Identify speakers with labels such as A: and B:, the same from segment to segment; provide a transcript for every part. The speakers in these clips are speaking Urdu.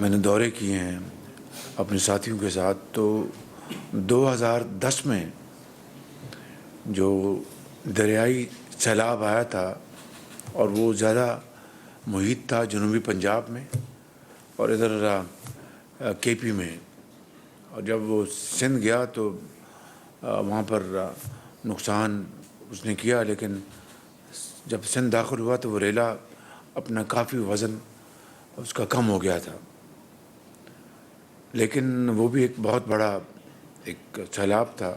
A: میں نے دورے کیے ہیں اپنے ساتھیوں کے ساتھ، تو 2010 میں جو دریائی سیلاب آیا تھا اور وہ زیادہ محیط تھا جنوبی پنجاب میں اور ادھر کے پی میں، اور جب وہ سندھ گیا تو وہاں پر نقصان اس نے کیا، لیکن جب سندھ داخل ہوا تو وہ ریلا اپنا کافی وزن اس کا کم ہو گیا تھا، لیکن وہ بھی ایک بہت بڑا ایک سیلاب تھا۔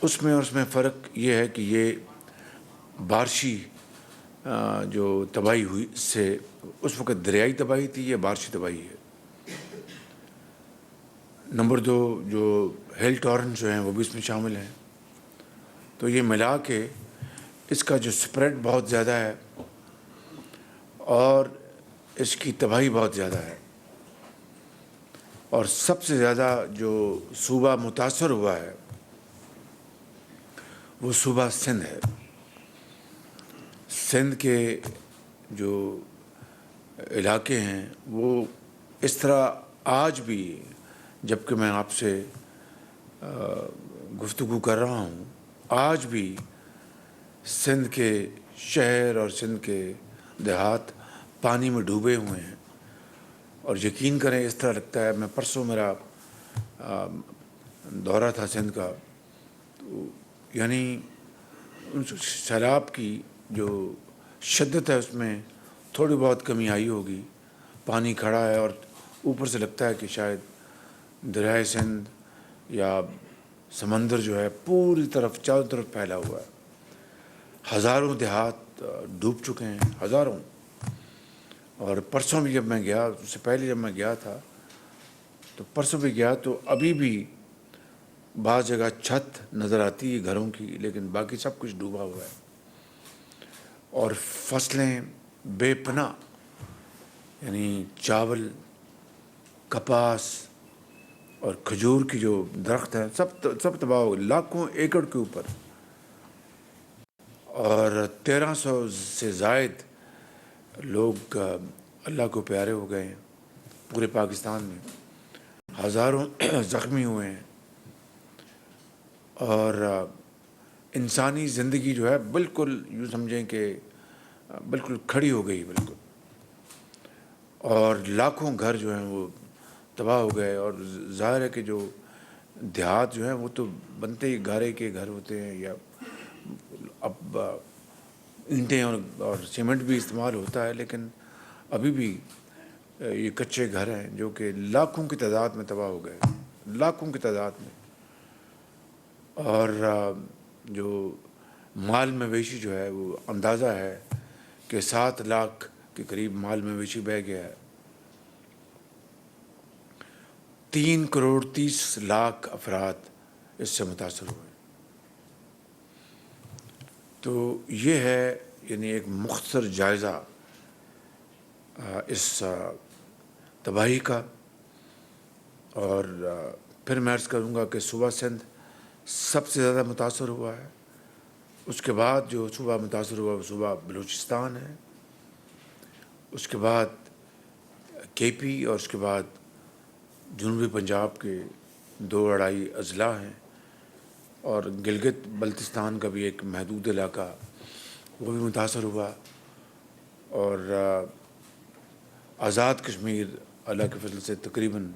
A: اس میں فرق یہ ہے کہ یہ بارشی جو تباہی ہوئی، اس سے اس وقت دریائی تباہی تھی، یہ بارشی تباہی ہے۔ نمبر 2، جو ہیل ٹورنٹ جو ہیں وہ بھی اس میں شامل ہیں، تو یہ ملا کے اس کا جو سپریڈ بہت زیادہ ہے اور اس کی تباہی بہت زیادہ ہے، اور سب سے زیادہ جو صوبہ متاثر ہوا ہے وہ صوبہ سندھ ہے۔ سندھ کے جو علاقے ہیں وہ اس طرح آج بھی، جب کہ میں آپ سے گفتگو کر رہا ہوں، آج بھی سندھ کے شہر اور سندھ کے دیہات پانی میں ڈوبے ہوئے ہیں، اور یقین کریں اس طرح لگتا ہے، میں پرسوں میرا دورہ تھا سندھ کا، تو یعنی سیلاب کی جو شدت ہے اس میں تھوڑی بہت کمی آئی ہوگی، پانی کھڑا ہے اور اوپر سے لگتا ہے کہ شاید دریائے سندھ یا سمندر جو ہے پوری طرف چاروں طرف پھیلا ہوا ہے، ہزاروں دیہات ڈوب چکے ہیں، ہزاروں۔ اور پرسوں بھی جب میں گیا، اس سے پہلے جب میں گیا تھا تو پرسوں بھی گیا تو ابھی بھی بعض جگہ چھت نظر آتی ہے گھروں کی، لیکن باقی سب کچھ ڈوبا ہوا ہے، اور فصلیں بے پناہ، یعنی چاول، کپاس اور کھجور کی جو درخت ہیں سب تباہ ہو گئے، لاکھوں ایکڑ کے اوپر، اور 1300 سے زائد لوگ اللہ کو پیارے ہو گئے ہیں پورے پاکستان میں، ہزاروں زخمی ہوئے ہیں، اور انسانی زندگی جو ہے بالکل یوں سمجھیں کہ بالکل کھڑی ہو گئی بالکل، اور لاکھوں گھر جو ہیں وہ تباہ ہو گئے، اور ظاہر ہے کہ جو دیہات جو ہیں وہ تو بنتے ہی گارے کے گھر ہوتے ہیں، یا اب اینٹیں اور سیمنٹ بھی استعمال ہوتا ہے، لیکن ابھی بھی یہ کچے گھر ہیں جو کہ لاکھوں کی تعداد میں تباہ ہو گئے، لاکھوں کی تعداد میں، اور جو مال مویشی جو ہے وہ اندازہ ہے کہ 7 لاکھ کے قریب مال مویشی بہہ گیا ہے، 3 کروڑ 30 لاکھ افراد اس سے متاثر ہوئے۔ تو یہ ہے یعنی ایک مختصر جائزہ اس تباہی کا، اور پھر میں عرض کروں گا کہ صوبہ سندھ سب سے زیادہ متاثر ہوا ہے، اس کے بعد جو صوبہ متاثر ہوا وہ صوبہ بلوچستان ہے، اس کے بعد کے پی، اور اس کے بعد جنوبی پنجاب کے 2-2.5 اضلاع ہیں، اور گلگت بلتستان کا بھی ایک محدود علاقہ وہ بھی متاثر ہوا، اور آزاد کشمیر اللہ کے فضل سے تقریباً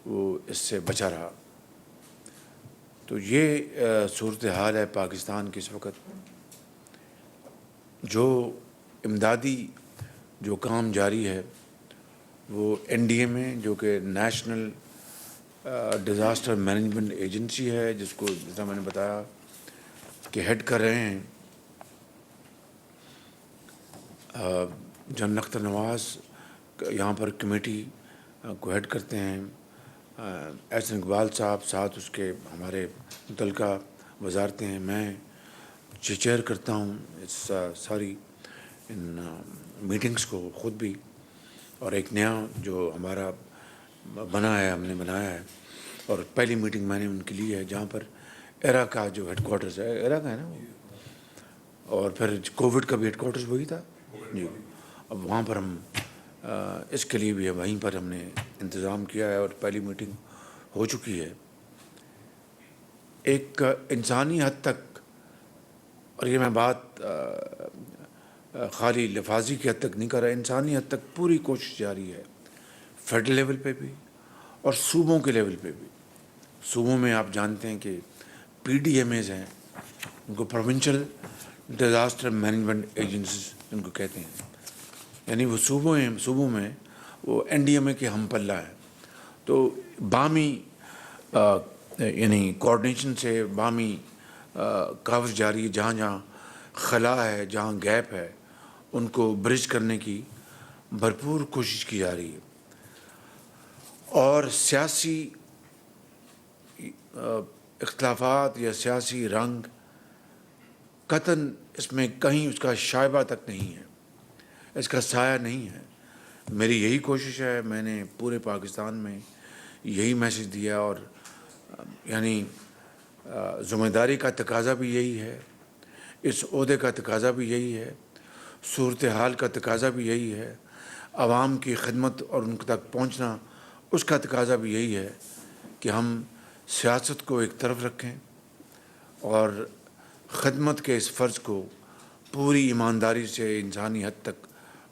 A: وہ اس سے بچا رہا۔ تو یہ صورتحال ہے پاکستان کی اس وقت۔ جو امدادی جو کام جاری ہے وہ این ڈی اے میں، جو کہ نیشنل ڈیزاسٹر مینجمنٹ ایجنسی ہے، جس کو جیسا میں نے بتایا کہ ہیڈ کر رہے ہیں جنرل اختر نواز، یہاں پر کمیٹی کو ہیڈ کرتے ہیں احسن اقبال صاحب، ساتھ اس کے ہمارے متعلقہ وزارتیں ہیں، میں چیئر کرتا ہوں اس ساری ان میٹنگز کو خود بھی، اور ایک نیا جو ہمارا بنا ہے، ہم نے بنایا ہے، اور پہلی میٹنگ میں نے ان کی لی ہے جہاں پر ایرا کا جو ہیڈ کوارٹرز ہے، ایرا کا ہے نا وہ، اور پھر کووڈ کا بھی ہیڈ کوارٹرز وہی تھا جی، اب وہاں پر ہم اس کے لیے بھی وہیں پر ہم نے انتظام کیا ہے اور پہلی میٹنگ ہو چکی ہے. ایک انسانی حد تک، اور یہ میں بات خالی لفاظی کی حد تک نہیں کر رہا، انسانی حد تک پوری کوشش جاری ہے، فیڈرل لیول پہ بھی اور صوبوں کے لیول پہ بھی. صوبوں میں آپ جانتے ہیں کہ پی ڈی ایم ایز ہیں، ان کو پروونشل ڈیزاسٹر مینجمنٹ ایجنسیز ان کو کہتے ہیں، یعنی وہ صوبوں میں وہ این ڈی ایم اے کے ہم پلہ ہے. تو باہمی یعنی کوآرڈینیشن سے باہمی کاوش جاری ہے، جہاں جہاں خلا ہے، جہاں گیپ ہے، ان کو برج کرنے کی بھرپور کوشش کی جا رہی ہے. اور سیاسی اختلافات یا سیاسی رنگ قطعاً اس میں کہیں اس کا شائبہ تک نہیں ہے، اس کا سایہ نہیں ہے. میری یہی کوشش ہے، میں نے پورے پاکستان میں یہی میسج دیا، اور یعنی ذمہ داری کا تقاضا بھی یہی ہے، اس عہدے کا تقاضا بھی یہی ہے، صورتحال کا تقاضا بھی یہی ہے، عوام کی خدمت اور ان تک پہنچنا اس کا تقاضا بھی یہی ہے کہ ہم سیاست کو ایک طرف رکھیں اور خدمت کے اس فرض کو پوری ایمانداری سے انسانی حد تک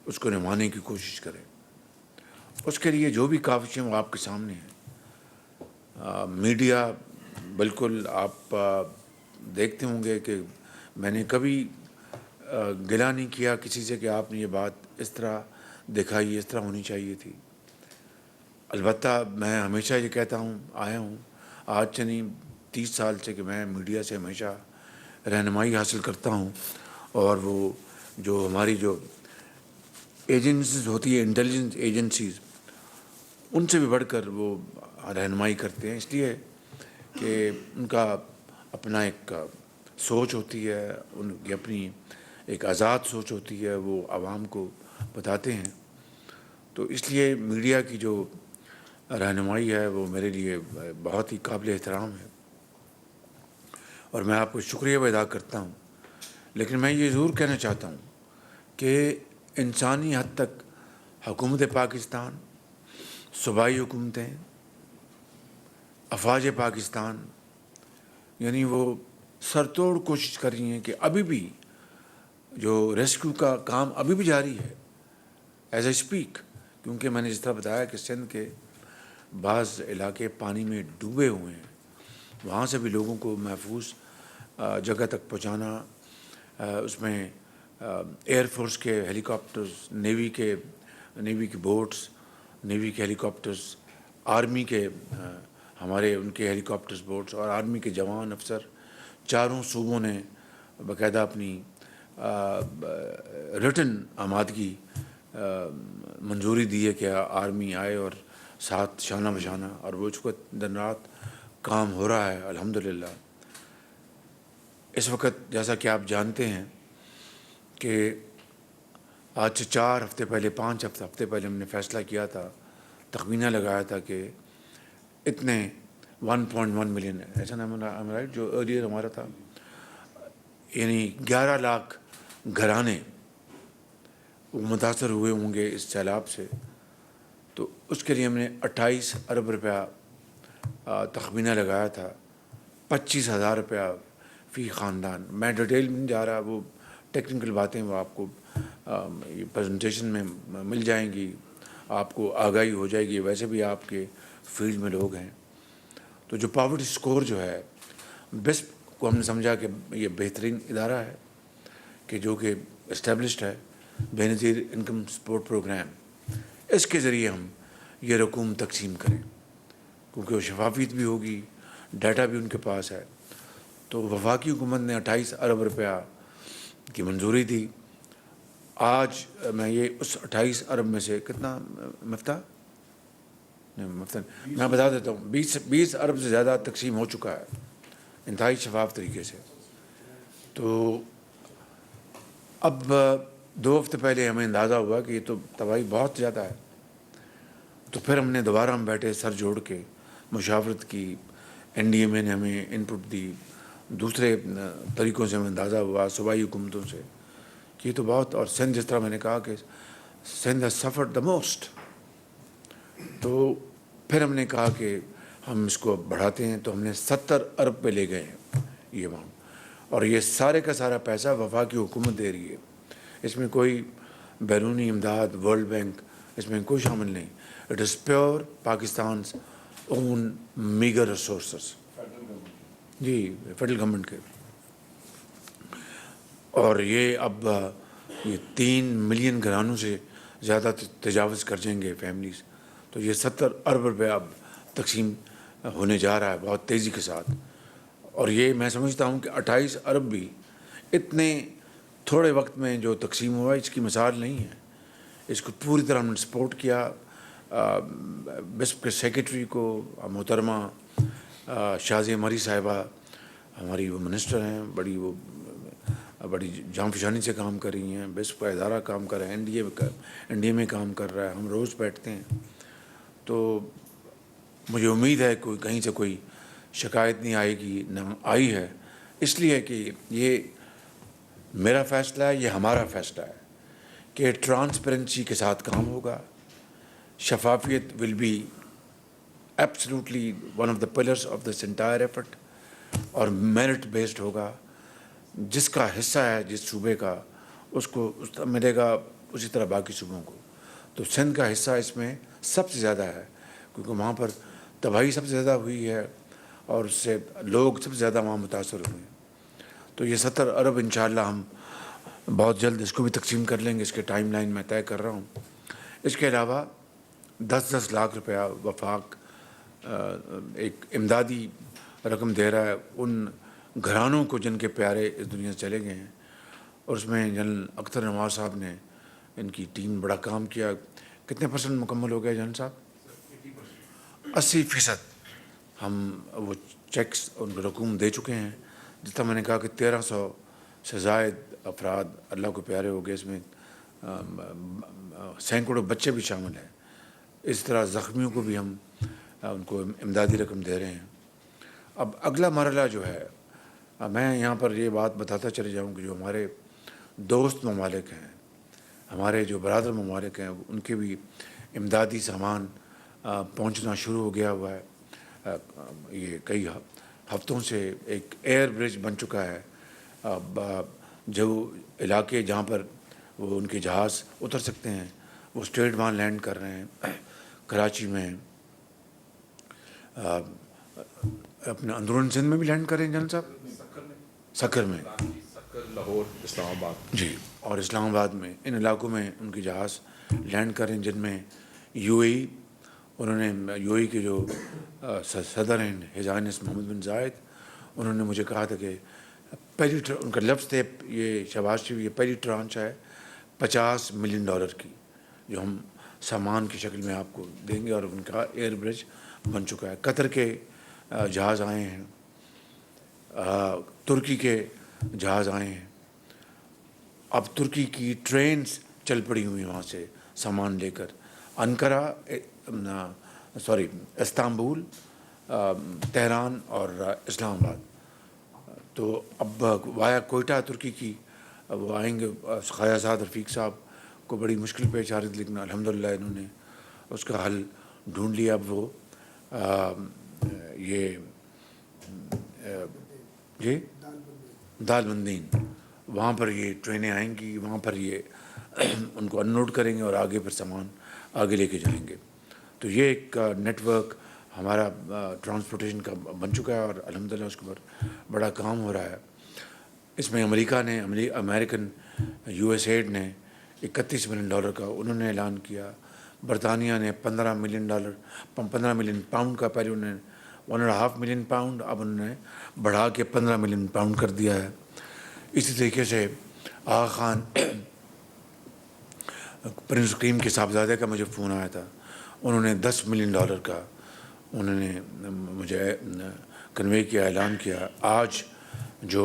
A: اس کو نبھانے کی کوشش کریں. اس کے لیے جو بھی کاوشیں وہ آپ کے سامنے ہیں. میڈیا بالکل آپ دیکھتے ہوں گے کہ میں نے کبھی گلہ نہیں کیا کسی سے کہ آپ نے یہ بات اس طرح دکھائی، اس طرح ہونی چاہیے تھی. البتہ میں ہمیشہ یہ کہتا آیا ہوں، آج سے نہیں 30 سال سے، کہ میں میڈیا سے ہمیشہ رہنمائی حاصل کرتا ہوں، اور وہ جو ہماری جو ایجنسیز ہوتی ہے، انٹیلیجنس ایجنسیز، ان سے بھی بڑھ کر وہ رہنمائی کرتے ہیں، اس لیے کہ ان کا اپنا ایک سوچ ہوتی ہے، ان کی اپنی ایک آزاد سوچ ہوتی ہے، وہ عوام کو بتاتے ہیں. تو اس لیے میڈیا کی جو رہنمائی ہے وہ میرے لیے بہت ہی قابل احترام ہے، اور میں آپ کو شکریہ بھی ادا کرتا ہوں. لیکن میں یہ ضرور کہنا چاہتا ہوں کہ انسانی حد تک حکومت پاکستان، صوبائی حکومتیں، افواج پاکستان، یعنی وہ سر توڑ کوشش کر رہی ہیں کہ ابھی بھی جو ریسکیو کا کام ابھی بھی جاری ہے ایز اے اسپیک. کیونکہ میں نے جس طرح بتایا کہ سندھ کے بعض علاقے پانی میں ڈوبے ہوئے ہیں، وہاں سے بھی لوگوں کو محفوظ جگہ تک پہنچانا، اس میں ایئر فورس کے ہیلی کاپٹرز، نیوی کی بوٹس، نیوی کے ہیلی کاپٹرز، آرمی کے ہمارے ان کے ہیلی کاپٹرز بوٹس، اور آرمی کے جوان افسر، چاروں صوبوں نے باقاعدہ اپنی ریٹن آمادگی منظوری دی ہے کہ آرمی آئے اور ساتھ شانہ بشانہ، اور وہ اس وقت دن رات کام ہو رہا ہے الحمدللہ. اس وقت جیسا کہ آپ جانتے ہیں کہ آج سے 4 ہفتے پہلے، 5 ہفتے پہلے ہم نے فیصلہ کیا تھا، تخمینہ لگایا تھا کہ اتنے 1.1 ملین، ایسا نام رائٹ جو ارلیئر ہمارا تھا، یعنی 11 لاکھ گھرانے وہ متاثر ہوئے ہوں گے اس سیلاب سے. تو اس کے لیے ہم نے 28 ارب روپیہ تخمینہ لگایا تھا، 25,000 روپیہ فی خاندان. میں ڈیٹیل میں نہیں جا رہا، وہ ٹیکنیکل باتیں وہ آپ کو یہ پریزنٹیشن میں مل جائیں گی، آپ کو آگاہی ہو جائے گی. ویسے بھی آپ کے فیلڈ میں لوگ ہیں. تو جو پاورٹی سکور جو ہے، بیسٹ کو ہم نے سمجھا کہ یہ بہترین ادارہ ہے کہ جو کہ اسٹیبلشڈ ہے، بے نظیر انکم سپورٹ پروگرام. اس کے ذریعے ہم یہ رقوم تقسیم کریں، کیونکہ وہ شفافیت بھی ہوگی، ڈیٹا بھی ان کے پاس ہے. تو وفاقی حکومت نے 28 ارب روپیہ کی منظوری دی. آج میں یہ اس 28 ارب میں سے کتنا مفتاح میں بتا دیتا ہوں، 20 ارب سے زیادہ تقسیم ہو چکا ہے انتہائی شفاف طریقے سے. تو اب 2 ہفتے پہلے ہمیں اندازہ ہوا کہ یہ تو تباہی بہت زیادہ ہے. تو پھر ہم نے دوبارہ ہم بیٹھے سر جوڑ کے مشاورت کی، این ڈی ایم اے نے ہمیں ان پٹ دی، دوسرے طریقوں سے ہمیں اندازہ ہوا، صوبائی حکومتوں سے، کہ یہ تو بہت. اور سندھ جس طرح میں نے کہا کہ Sindh has suffered the most. تو پھر ہم نے کہا کہ ہم اس کو بڑھاتے ہیں، تو ہم نے 70 ارب پہ لے گئے ہیں یہ اماؤنٹ، اور یہ سارے کا سارا پیسہ وفاقی حکومت دے رہی ہے. اس میں کوئی بیرونی امداد، ورلڈ بینک، اس میں کوئی شامل نہیں. It is pure Pakistan's own meagre resources. جی، فیڈرل گورنمنٹ کے. اور یہ اب یہ 3 ملین گھرانوں سے زیادہ تجاوز کر جائیں گے فیملیز. تو یہ 70 ارب روپے اب تقسیم ہونے جا رہا ہے بہت تیزی کے ساتھ. اور یہ میں سمجھتا ہوں کہ 28 ارب بھی اتنے تھوڑے وقت میں جو تقسیم ہوا اس کی مثال نہیں ہے. اس کو پوری طرح ہم نے سپورٹ کیا. بسپ کے سیکریٹری کو، محترمہ شازیہ مری صاحبہ ہماری وہ منسٹر ہیں، بڑی جان فشانی سے کام کر رہی ہیں. بسپ کا ادارہ کام کر رہا ہے، این ڈی اے میں کام کر رہا ہے. ہم روز بیٹھتے ہیں. تو مجھے امید ہے کوئی کہیں سے کوئی شکایت نہیں آئے گی، نہ آئی ہے. اس لیے کہ یہ میرا فیصلہ ہے، یہ ہمارا فیصلہ ہے کہ ٹرانسپیرنسی کے ساتھ کام ہوگا. شفافیت will be absolutely one of the pillars of this entire effort, اور میرٹ بیسڈ ہوگا. جس کا حصہ ہے جس صوبے کا اس کو ملے گا، اسی طرح باقی صوبوں کو. تو سندھ کا حصہ اس میں سب سے زیادہ ہے، کیونکہ وہاں پر تباہی سب سے زیادہ ہوئی ہے اور اس سے لوگ سب سے زیادہ وہاں متاثر ہوئے ہیں. تو یہ 70 ارب انشاءاللہ ہم بہت جلد اس کو بھی تقسیم کر لیں گے. اس کے ٹائم لائن میں طے کر رہا ہوں. اس کے علاوہ 10 لاکھ روپیہ وفاق ایک امدادی رقم دے رہا ہے ان گھرانوں کو جن کے پیارے اس دنیا سے چلے گئے ہیں. اور اس میں جنرل اختر نواز صاحب نے، ان کی ٹیم بڑا کام کیا. کتنے % مکمل ہو گیا جنرل صاحب؟ 80% ہم وہ چیکس ان کو رقوم دے چکے ہیں. جس طرح میں نے کہا کہ 1300 سے زائد افراد اللہ کو پیارے ہو گئے. اس میں سینکڑوں بچے بھی شامل ہیں. اس طرح زخمیوں کو بھی ہم ان کو امدادی رقم دے رہے ہیں. اب اگلا مرحلہ جو ہے، میں یہاں پر یہ بات بتاتا چلے جاؤں کہ جو ہمارے دوست ممالک ہیں، ہمارے جو برادر ممالک ہیں، ان کے بھی امدادی سامان پہنچنا شروع ہو گیا ہوا ہے. یہ کئی ہفتوں سے ایک ایئر برج بن چکا ہے. جو علاقے جہاں پر وہ ان کے جہاز اتر سکتے ہیں وہ اسٹریٹ وہاں لینڈ کر رہے ہیں. کراچی میں، اپنے اندرون سندھ میں بھی لینڈ کر رہے ہیں جنرل صاحب، سکر میں،
B: لاہور، اسلام آباد.
A: جی، اور اسلام آباد میں. ان علاقوں میں ان کے جہاز لینڈ کریں، جن میں یو اے ای، انہوں نے یو اے ای کے جو صدر ہیں ہز ہائنس محمد بن زائد، انہوں نے مجھے کہا تھا کہ پہلی ان کا لفظ تھے یہ شہباز شریف، یہ پہلی ٹرانچ ہے $50 ملین کی جو ہم سامان کی شکل میں آپ کو دیں گے. اور ان کا ایئر برج بن چکا ہے. قطر کے جہاز آئے ہیں، ترکی کے جہاز آئے ہیں. اب ترکی کی ٹرینز چل پڑی ہوئی وہاں سے سامان لے کر. انقرہ، استنبول، تہران اور اسلام آباد. تو اب وایا کوئٹہ ترکی کی وہ آئیں گے. خیازاد رفیق صاحب کو بڑی مشکل پیش آ رہی تھی، لیکن الحمدللہ انہوں نے اس کا حل ڈھونڈ لیا. اب وہ یہ دال بندین، وہاں پر یہ ٹرینیں آئیں گی. وہاں پر یہ ان کو انلوڈ کریں گے اور آگے پھر سامان آگے لے کے جائیں گے. تو یہ ایک نیٹ ورک ہمارا ٹرانسپورٹیشن کا بن چکا ہے اور الحمدللہ اس کے اوپر بڑا کام ہو رہا ہے. اس میں امریکہ نے، امریکن یو ایس ایڈ نے $31 ملین کا انہوں نے اعلان کیا. برطانیہ نے $15 ملین کا، پہلے انہوں نے $1.5 ملین، اب انہوں نے بڑھا کے $15 ملین کر دیا ہے. اسی طریقے سے آغا خان پرنس کریم کے صاحبزادے کا مجھے فون آیا تھا، انہوں نے $10 ملین کا انہوں نے مجھے کنوے کیا، اعلان کیا. آج جو